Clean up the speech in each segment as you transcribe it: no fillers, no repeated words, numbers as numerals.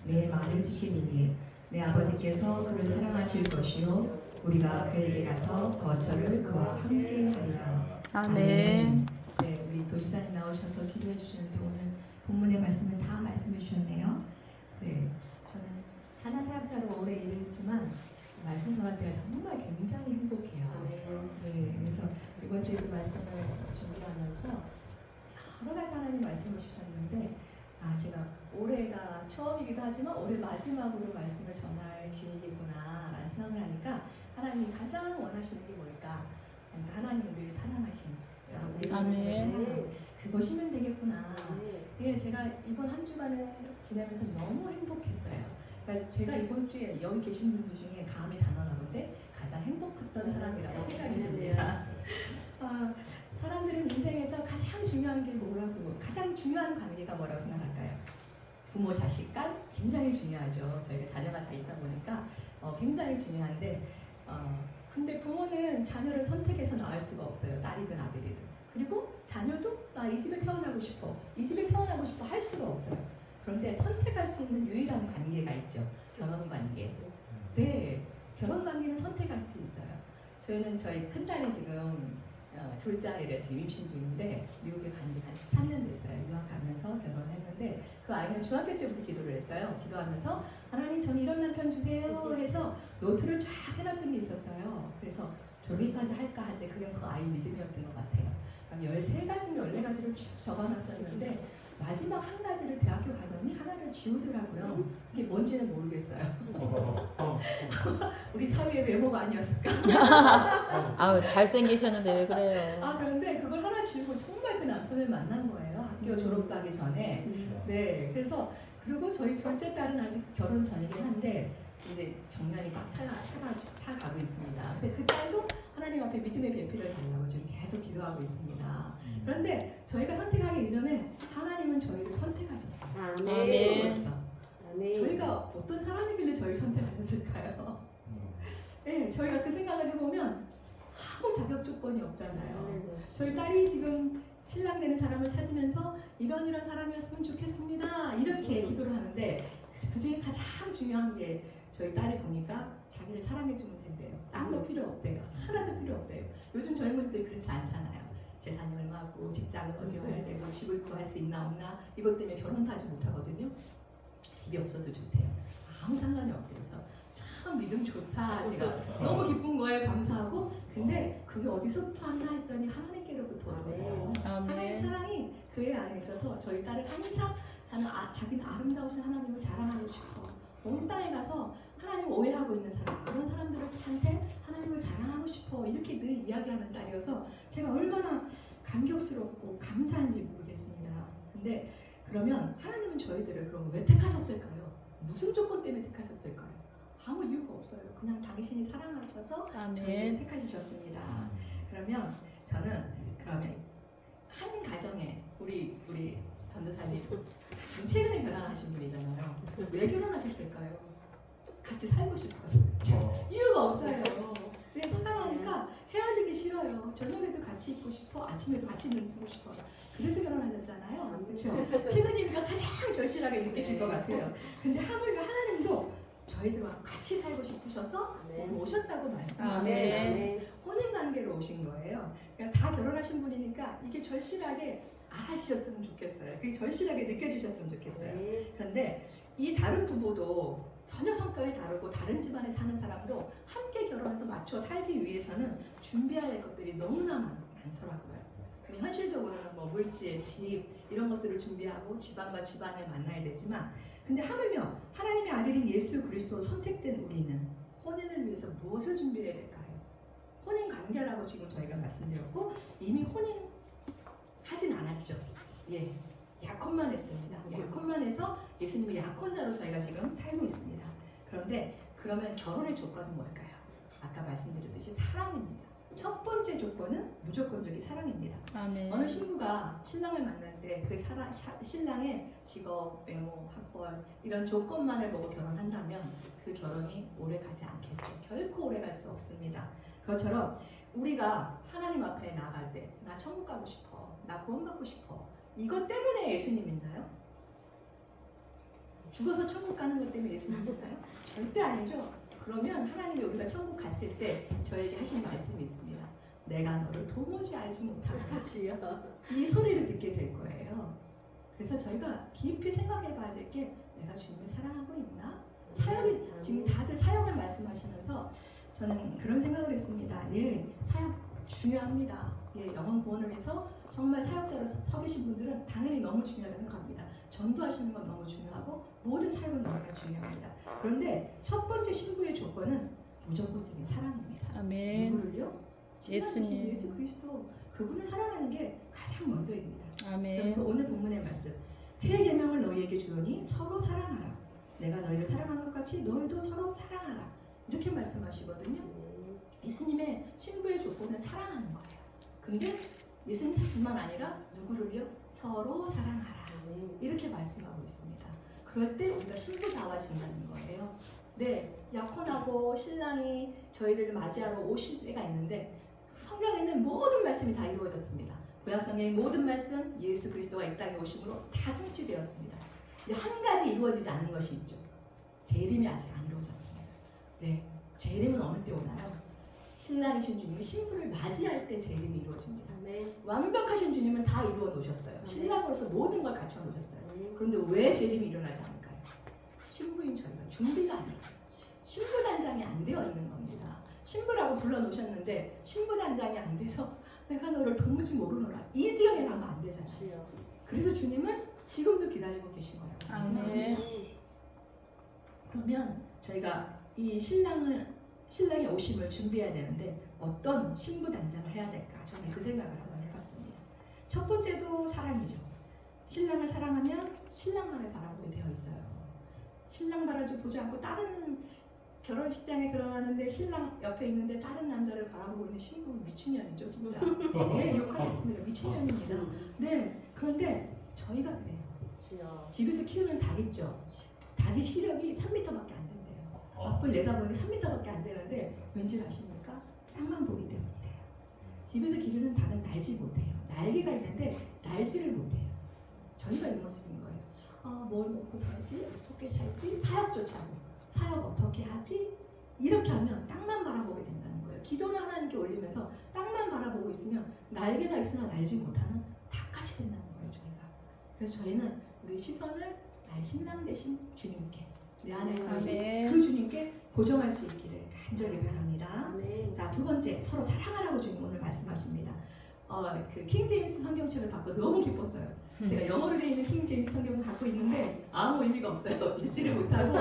내 말을 지키니 내 아버지께서 그를 사랑하실 것이요 우리가 그에게 가서 거처를 그와 함께 하리라. 아멘. 네, 우리 도지사님 나오셔서 기도해 주시는데 오늘 본문의 말씀을 다 말씀해 주셨네요. 네, 저는 찬양 사역자로 오래 일을 했지만 말씀 전할 때가 정말 굉장히 행복해요. 네, 그래서 이번 주에 그 말씀을 준비하면서 여러 가지 하나님 말씀을 주셨는데 제가 올해가 처음이기도 하지만 올해 마지막으로 말씀을 전할 기회이구나라는 생각을 하니까 하나님이 가장 원하시는 게 뭘까? 그러니까 하나님 우리를 사랑하심, 우리가 아멘. 그것이면 되겠구나. 예, 제가 이번 한 주간을 지내면서 너무 행복했어요. 그러니까 제가 이번 주에 여기 계신 분들 중에 감히 단언하건대 가장 행복했던 사람이라고 생각이 듭니다. 사람들은 인생에서 가장 중요한 게 뭐라고, 가장 중요한 관계가 뭐라고 생각할까요? 부모 자식 간 굉장히 중요하죠. 저희가 자녀가 다 있다 보니까 굉장히 중요한데 근데 부모는 자녀를 선택해서 낳을 수가 없어요. 딸이든 아들이든. 그리고 자녀도 나 이 집에 태어나고 싶어, 이 집에 태어나고 싶어 할 수가 없어요. 그런데 선택할 수 있는 유일한 관계가 있죠. 결혼 관계. 네, 결혼 관계는 선택할 수 있어요. 저희는 저희 큰딸이 지금 둘째 아이를 지금 임신 중인데 미국에 간 지 한 13년 됐어요. 유학 가면서 결혼했는데 그 아이는 중학교 때부터 기도를 했어요. 기도하면서 하나님 저는 이런 남편 주세요 해서 노트를 쫙 해놨던 게 있었어요. 그래서 졸업까지 할까 할 때 그게 그 아이 믿음이었던 것 같아요. 13가지, 14가지를 쭉 적어놨었는데 마지막 한 가지를 대학교 가더니 하나를 지우더라고요. 그게 뭔지는 모르겠어요. 우리 사위의 외모가 아니었을까? 아우 잘생기셨는데 왜 그래요? 그런데 그걸 하나 지우고 정말 그 남편을 만난 거예요. 학교 졸업도 하기 전에. 네, 그래서 그리고 저희 둘째 딸은 아직 결혼 전이긴 한데 이제 정년이 딱 차가고 있습니다. 근데 그 딸도 하나님 앞에 믿음의 배필을 달라고 지금 계속 기도하고 있습니다. 그런데 저희가 선택하기 이전에 하나님은 저희를 선택하셨어요. 친구로서. 저희가 어떤 사람이길래 저희를 선택하셨을까요? 네, 저희가 그 생각을 해보면 아무 자격 조건이 없잖아요. 저희 딸이 지금 신랑 되는 사람을 찾으면서 이런 사람이었으면 좋겠습니다. 이렇게 기도를 하는데 그 중에 가장 중요한 게 저희 딸이 보니까 자기를 사랑해주면 된대요. 아무 필요 없대요. 하나도 필요 없대요. 요즘 젊은이들 그렇지 않잖아요. 재산이 얼마고 직장을 어디 가야 되고 집을 구할 수 있나 없나 이것 때문에 결혼도 하지 못하거든요. 집이 없어도 좋대요. 아무 상관이 없대요. 참 믿음 좋다. 제가 너무 기쁜 거예요. 감사하고. 근데 그게 어디서부터 왔나 했더니 하나님께로부터 오거든요. 하나님의 사랑이 그의 안에 있어서 저희 딸은 항상 자기는 아름다우신 하나님을 자랑하고 싶어. 온 땅에 가서 하나님을 오해하고 있는 사람, 그런 사람들한테 하나님을 자랑하고 싶어. 이렇게 늘 이야기하는 딸이어서 제가 얼마나 감격스럽고 감사한지 모르겠습니다. 근데 그러면 하나님은 저희들을 그럼 왜 택하셨을까요? 무슨 조건 때문에 택하셨을까요? 아무 이유가 없어요. 그냥 당신이 사랑하셔서 저희를 택하셨습니다. 그러면 저는 한 가정에 우리 전도사님 지금 최근에 결혼하신 분이잖아요. 왜 결혼하셨을까요? 같이 살고 싶어서. 이유가 없어요. 근데 사랑하니까 헤어지기 싫어요. 저녁에도 같이 있고 싶어, 아침에도 같이 눈 뜨고 싶어. 그래서 결혼하셨잖아요. 그렇죠? 최근이니까 가장 절실하게 느끼실 것 같아요. 근데 하물며 하나님도 저희들과 같이 살고 싶으셔서 오셨다고 말씀하셨어요. 혼인관계로 오신 거예요. 그러니까 다 결혼하신 분이니까 이게 절실하게 알아주셨으면 좋겠어요. 그게 절실하게 느껴지셨으면 좋겠어요. 그런데 이 다른 부부도 전혀 성격이 다르고 다른 집안에 사는 사람도 함께 결혼해서 맞춰 살기 위해서는 준비해야 할 것들이 너무나 많더라고요. 현실적으로는 뭐 물질, 집 이런 것들을 준비하고 집안과 집안을 만나야 되지만 근데 하물며 하나님의 아들인 예수 그리스도로 선택된 우리는 혼인을 위해서 무엇을 준비해야 될까요? 혼인 관계라고 지금 저희가 말씀드렸고 이미 혼인 하진 않았죠. 예, 약혼만 했습니다. 약혼만 해서 예수님의 약혼자로 저희가 지금 살고 있습니다. 그런데 그러면 결혼의 조건은 뭘까요? 아까 말씀드렸듯이 사랑입니다. 첫 번째 조건은 무조건적인 사랑입니다. 아멘. 어느 신부가 신랑을 만날 때 그 신랑의 직업, 외모, 학벌 이런 조건만을 보고 결혼한다면 그 결혼이 오래 가지 않겠죠. 결코 오래 갈 수 없습니다. 그것처럼 우리가 하나님 앞에 나아갈 때 나 천국 가고 싶어, 나 구원받고 싶어 이것 때문에 예수님 믿나요? 죽어서 천국 가는 것 때문에 예수 믿을까요? 절대 아니죠. 그러면 하나님이 우리가 천국 갔을 때 저에게 하신 말씀이 있습니다. 내가 너를 도무지 알지 못하다. 이 소리를 듣게 될 거예요. 그래서 저희가 깊이 생각해 봐야 될 게 내가 주님을 사랑하고 있나? 사역이 지금 다들 사역을 말씀하시면서 저는 그런 생각을 했습니다. 예, 사역 중요합니다. 예, 영혼 구원을 위해서 정말 사역자로 서 계신 분들은 당연히 너무 중요하다고 생각합니다. 전도하시는 건 너무 중요하고 모든 사역은 너무나 중요합니다. 그런데 첫 번째 신부의 조건은 무조건적인 사랑입니다. 아멘. 누구를요? 예수님. 예수 그리스도 그분을 사랑하는 게 가장 먼저입니다. 아멘. 그래서 오늘 본문의 말씀 새 계명을 너희에게 주오니 서로 사랑하라. 내가 너희를 사랑한 것 같이 너희도 서로 사랑하라. 이렇게 말씀하시거든요. 예수님의 신부의 조건은 사랑하는 거예요. 근데 예수님뿐만 아니라 누구를요? 서로 사랑하라. 이렇게 말씀하고 있습니다. 그럴 때 우리가 신부다워진다는 거예요. 네, 약혼하고 신랑이 저희를 맞이하러 오실 때가 있는데 성경에 있는 모든 말씀이 다 이루어졌습니다. 구약성경의 모든 말씀, 예수 그리스도가 이 땅에 오심으로 다 성취되었습니다. 근데 한 가지 이루어지지 않은 것이 있죠. 재림이 아직 안 이루어졌습니다. 네, 재림은 어느 때 오나요? 신랑이신 주님이 신부를 맞이할 때 재림이 이루어집니다. 완벽하신 주님은 다 이루어 놓으셨어요. 신랑으로서 모든 걸 갖춰 놓으셨어요. 그런데 왜 재림이 일어나지 않을까요? 신부인 저희가 준비가 안 됐어요. 신부 단장이 안 되어 있는 겁니다. 신부라고 불러 놓으셨는데 신부 단장이 안 돼서 내가 너를 도무지 모르노라 이 지경에 가면 안 되잖아요. 그래서 주님은 지금도 기다리고 계신 거라고 저는 생각합니다. 그러면 저희가 이 신랑의 오심을 준비해야 되는데 어떤 신부 단장을 해야 될까? 저는 그 생각을 한번 해봤습니다. 첫 번째도 사랑이죠. 신랑을 사랑하면 신랑만을 바라보게 되어 있어요. 신랑 바라지 보지 않고 다른 결혼식장에 들어가는데 신랑 옆에 있는데 다른 남자를 바라보고 있는 신부 미친년이죠, 진짜. 네, 욕하겠습니다. 미친년입니다. 네, 그런데 저희가 그래요. 집에서 키우는 닭 있죠. 닭의 시력이 3m밖에 안 된대요. 앞을 내다보니 3m밖에 안 되는데 왠지 아십니까? 땅만 보기 때문이래요. 집에서 기르는 닭은 날지 못해요. 날개가 있는데 날지를 못해요. 저희가 이 모습인 거예요. 뭘 먹고 살지? 어떻게 살지? 사역조차 하고 사역 어떻게 하지? 이렇게 하면 땅만 바라보게 된다는 거예요. 기도는 하나님께 올리면서 땅만 바라보고 있으면 날개가 있으나 날지 못하는 닭같이 된다는 거예요. 저희가. 그래서 저희는 우리 시선을 나의 신랑 되신 주님께 내 안에 거하신 그 주님께 고정할 수 있기를 간절히 바랍니다. 자, 두 번째 서로 사랑하라고 주님 오늘 말씀하십니다. 그 킹제임스 성경책을 받고 너무 기뻤어요. 제가 영어로 되어 있는 킹제임스 성경을 갖고 있는데 아무 의미가 없어요. 읽지를 못하고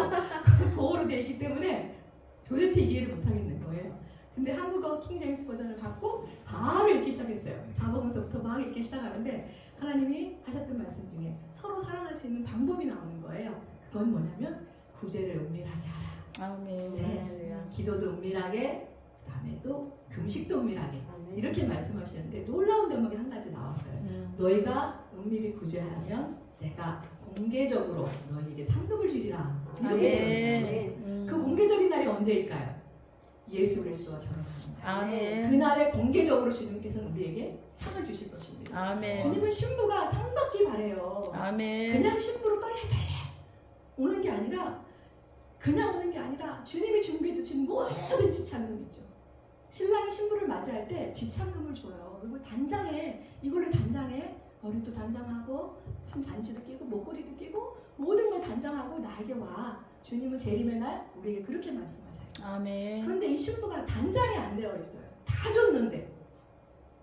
고어로 되어 있기 때문에 도대체 이해를 못하겠는 거예요. 근데 한국어 킹제임스 버전을 받고 바로 읽기 시작했어요. 사복음서부터 막 읽기 시작하는데 하나님이 하셨던 말씀 중에 서로 사랑할 수 있는 방법이 나오는 거예요. 그건 뭐냐면 구제를 은밀하게 하라. 아멘. 네, 기도도 은밀하게, 그다음에 또 금식도 은밀하게 이렇게 말씀하시는데 놀라운 대목이 한 가지 나왔어요. 너희가 은밀히 구제하면 내가 공개적으로 너희에게 상급을 주리라. 이렇게 되어 있어요. 그 공개적인 날이 언제일까요? 예수 그리스도와 결혼하는 날. 아멘. 그날에 공개적으로 주님께서는 우리에게 상을 주실 것입니다. 아멘. 주님은 신부가 상 받기 바래요. 아멘. 그냥 신부로 빨리 오는 게 아니라 그냥 오는 게 아니라 주님이 준비해 두신 모든 지참금 있죠. 신랑이 신부를 맞이할 때 지참금을 줘요. 그리고 단장에 이걸로 단장에 머리도 단장하고 손 반지도 끼고 목걸이도 끼고 모든 걸 단장하고 나에게 와. 주님은 재림의 날 우리에게 그렇게 말씀하세요. 아멘. 그런데 이 신부가 단장이 안 되어 있어요. 다 줬는데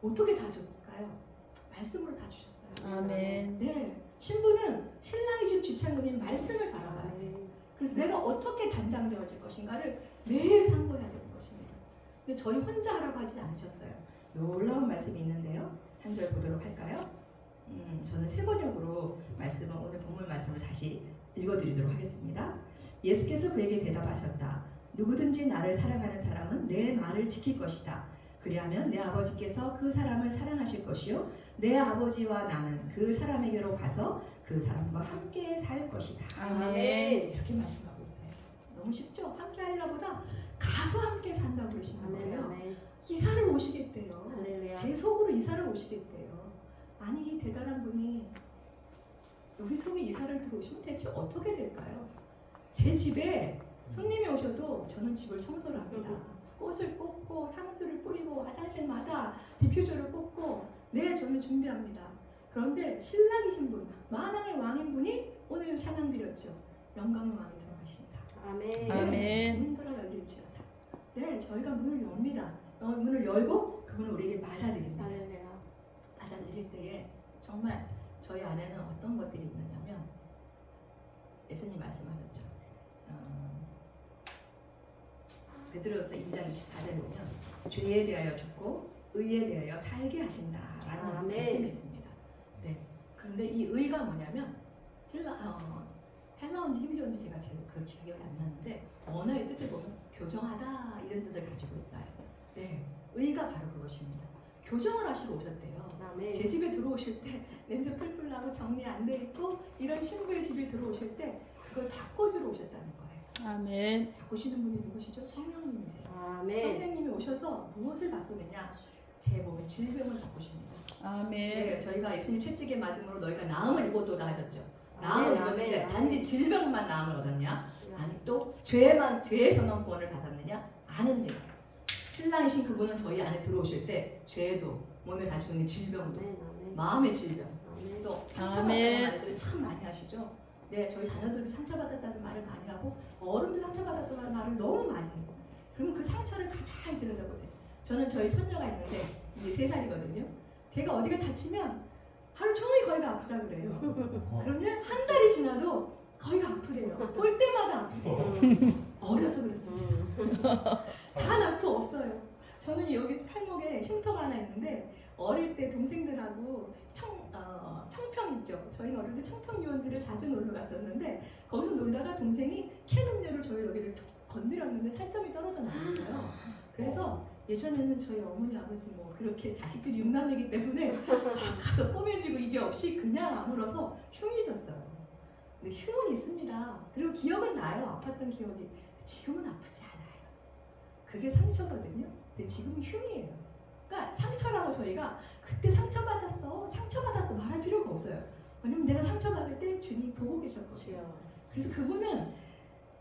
어떻게 다 줬을까요? 말씀으로 다 주셨어요. 아멘. 네, 신부는 신랑이 준 지참금인 말씀을 바라봐야 돼요. 그래서 내가 어떻게 단장되어질 것인가를 매일 상고해야 되는 것입니다. 근데 저희 혼자 하라고 하지 않으셨어요. 놀라운 말씀이 있는데요. 한 절 보도록 할까요? 저는 세 번역으로 말씀을 오늘 본문 말씀을 다시 읽어드리도록 하겠습니다. 예수께서 그에게 대답하셨다. 누구든지 나를 사랑하는 사람은 내 말을 지킬 것이다. 그리하면 내 아버지께서 그 사람을 사랑하실 것이요 내 아버지와 나는 그 사람에게로 가서 그 사람과 함께 살 것이다. 아멘. 이렇게 말씀하고 있어요. 너무 쉽죠? 함께 하리라보다 가서 함께 산다고 그러시는 거예요. 이사를 오시겠대요. 제 속으로 이사를 오시겠대요. 아니 이 대단한 분이 우리 속에 이사를 들어오시면 대체 어떻게 될까요? 제 집에 손님이 오셔도 저는 집을 청소를 합니다. 꽃을 꽂고 향수를 뿌리고 화장실마다 디퓨저를 꽂고 네 저는 준비합니다. 그런데 신랑이신 분, 만왕의 왕인 분이 오늘 찬양 드렸죠. 영광의 왕이 들어가신다. 아멘. 아멘. 문 들어 열릴지어다. 네, 저희가 문을 엽니다. 문을 열고 그분을 우리에게 맞아들입니다. 맞아들일 때에 정말 저희 안에는 어떤 것들이 있느냐면 예수님 말씀하셨죠. 베드로서 2장 24절에 보면 죄에 대하여 죽고 의에 대하여 살게 하신다라는 아멘. 말씀이 있습니다. 네. 그런데 이 의가 뭐냐면 헬라어인지 히브리어인지 제가 그 기억이 안 나는데 언어의 뜻을 보면 교정하다 이런 뜻을 가지고 있어요. 네. 의가 바로 그것입니다. 교정을 하시러 오셨대요. 아멘. 제 집에 들어오실 때 냄새 풀풀 나고 정리 안 돼 있고 이런 신부의 집에 들어오실 때 그걸 바꿔주러 오셨다는 거예요. 아멘. 바꾸시는 분이 누구시죠? 성령님이세요. 아멘. 성령님이 오셔서 무엇을 바꾸느냐? 제 몸의 질병을 바꾸십니다. 아멘. 네, 저희가 예수님 채찍에 맞음으로 너희가 나음을 입어도다 하셨죠. 아멘, 나음을 아멘, 입었는데 아멘. 단지 질병만 나음을 얻었냐? 아니 또 죄에서만 구원을 받았느냐? 아는데 신랑이신 그분은 저희 안에 들어오실 때 죄도 몸에 가지고 있는 질병도 마음의 질병 또 상처받았다는 말들을 참 많이 하시죠. 네, 저희 자녀들도 상처받았다는 말을 많이 하고 어른도 상처받았다는 말을 너무 많이 해요. 그러면 그 상처를 가만히 들여다보세요. 저는 저희 손녀가 있는데 이제 3살이거든요. 걔가 어디가 다치면 하루 종일 거기가 아프다 그래요. 그러면 한 달이 지나도 거기가 아프대요. 볼 때마다 아프대요. 어려서 그렇습니다. 다 낳고 없어요. 저는 여기 팔목에 흉터가 하나 있는데 어릴 때 동생들하고 청평 있죠. 저희는 어릴 때 청평 유원지를 자주 놀러 갔었는데 거기서 놀다가 동생이 캔 음료를 저희 여기를 툭 건드렸는데 살점이 떨어져 나왔어요. 그래서 예전에는 저희 어머니 아버지 뭐 그렇게 자식들이 육남이기 때문에 가서 꼬매지고 이게 없이 그냥 아물어서 흉이 졌어요. 근데 흉은 있습니다. 그리고 기억은 나요. 아팠던 기억이. 지금은 아프지 않아요. 그게 상처거든요. 근데 지금은 흉이에요. 그러니까 상처라고 저희가 그때 상처받았어 말할 필요가 없어요. 왜냐면 내가 상처받을 때 주님이 보고 계셨거든요. 그래서 그분은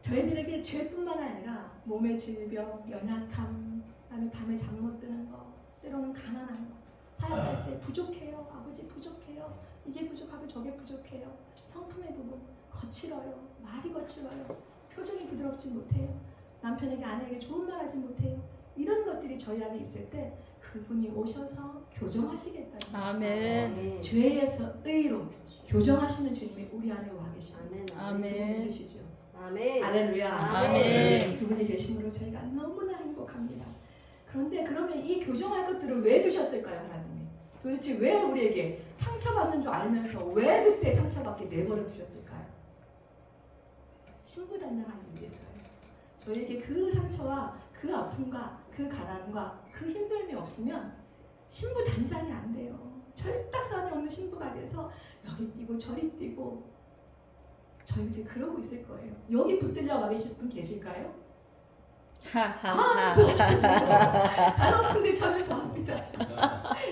저희들에게 죄뿐만 아니라 몸의 질병, 연약함, 그다음에 밤에 잠 못 드는 거, 때로는 가난한 거, 사역할 때 부족해요. 아버지 부족해요. 이게 부족하고 저게 부족해요. 성품의 부분 거칠어요. 말이 거칠어요. 표정이 부드럽지 못해요. 남편에게 아내에게 좋은 말 하지 못해요. 이런 것들이 저희 안에 있을 때 그분이 오셔서 교정하시겠다는 것이죠. 아멘. 죄에서 의로 교정하시는 주님이 우리 안에 와 계십니다. 아멘. 믿으시죠? 아멘. 할렐루야. 아멘. 그분이 계심으로 저희가 너무나 행복합니다. 그런데 그러면 이 교정할 것들을 왜 두셨을까요, 하나님이? 도대체 왜 우리에게 상처받는 줄 알면서 왜 그때 상처받게 내버려 두셨을까요? 신부단장하기 위해서요. 저에게 그 상처와 그 아픔과 그 가난과 그 힘듦이 없으면 신부 단장이 안 돼요. 철딱선이 없는 신부가 돼서 여기 뛰고 저리 뛰고 저희들 그러고 있을 거예요. 여기 붙들려 와 계실 분 계실까요? 아무도 없습니다. 단언컨대 저는 더합니다.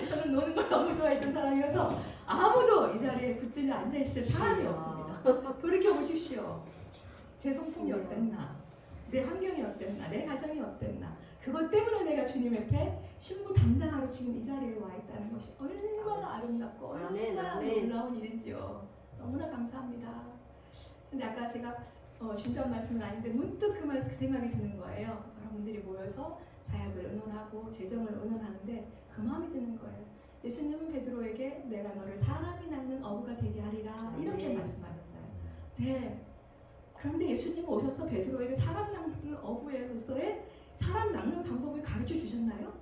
저는 노는 걸 너무 좋아했던 사람이어서 아무도 이 자리에 붙들려 앉아있을 사람이 없습니다. 돌이켜보십시오. 제 성품이 어땠나? 내 환경이 어땠나? 내 가정이 어땠나? 그것 때문에 내가 주님 앞에 신부 단장하러 지금 이 자리에 와 있다는 것이 얼마나 아름답고 얼마나 놀라운 일인지요. 너무나 감사합니다. 근데 아까 제가 준비한 말씀은 아닌데 문득 그 생각이 드는 거예요. 여러분들이 모여서 사역을 의논하고 재정을 의논하는데 그 마음이 드는 거예요. 예수님은 베드로에게 내가 너를 사랑이 낳는 어부가 되게 하리라 이렇게 말씀하셨어요. 네. 그런데 예수님은 오셔서 베드로에게 사람 낳는 어부로서의 사람 낳는 방법을 가르쳐 주셨나요?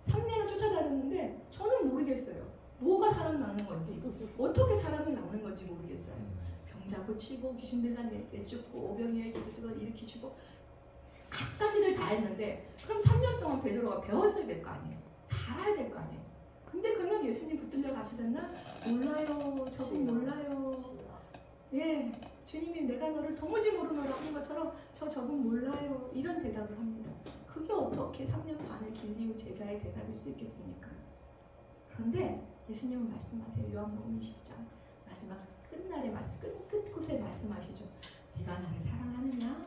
3년을 쫓아다녔는데 저는 모르겠어요. 뭐가 사람 낳는 건지 어떻게 사람을 낳는 건지 모르겠어요. 병자 고치고 귀신들 다 내쫓고 오병이어 기도를 일으키시고 갖가지를 다 했는데 그럼 3년 동안 베드로가 배웠어야 될 거 아니에요. 다 알아야 될 거 아니에요. 근데 그는 예수님 붙들려 가시던 날 몰라요. 저분 몰라요. 예, 주님이 내가 너를 도무지 모르노라 하는 것처럼 저분 몰라요. 이런 대답을 합니다. 그게 어떻게 3년 반을 길리운 제자의 대답일 수 있겠습니까? 그런데 예수님은 말씀하세요. 요한복음 20장 마지막 끝날에 끝곳에 말씀하시죠. 네가 나를 사랑하느냐?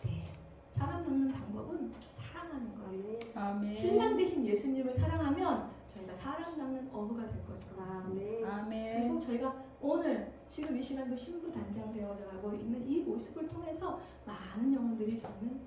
네. 사람 낳는 방법은 사랑하는 거예요. 아멘. 신랑 되신 예수님을 사랑하면 저희가 사람 낳는 어부가 될 것으로 믿습니다. 아멘. 그리고 저희가 오늘 지금 이 시간도 신부 단장 되어져 가고 있는 이 모습을 통해서 많은 영혼들이 저는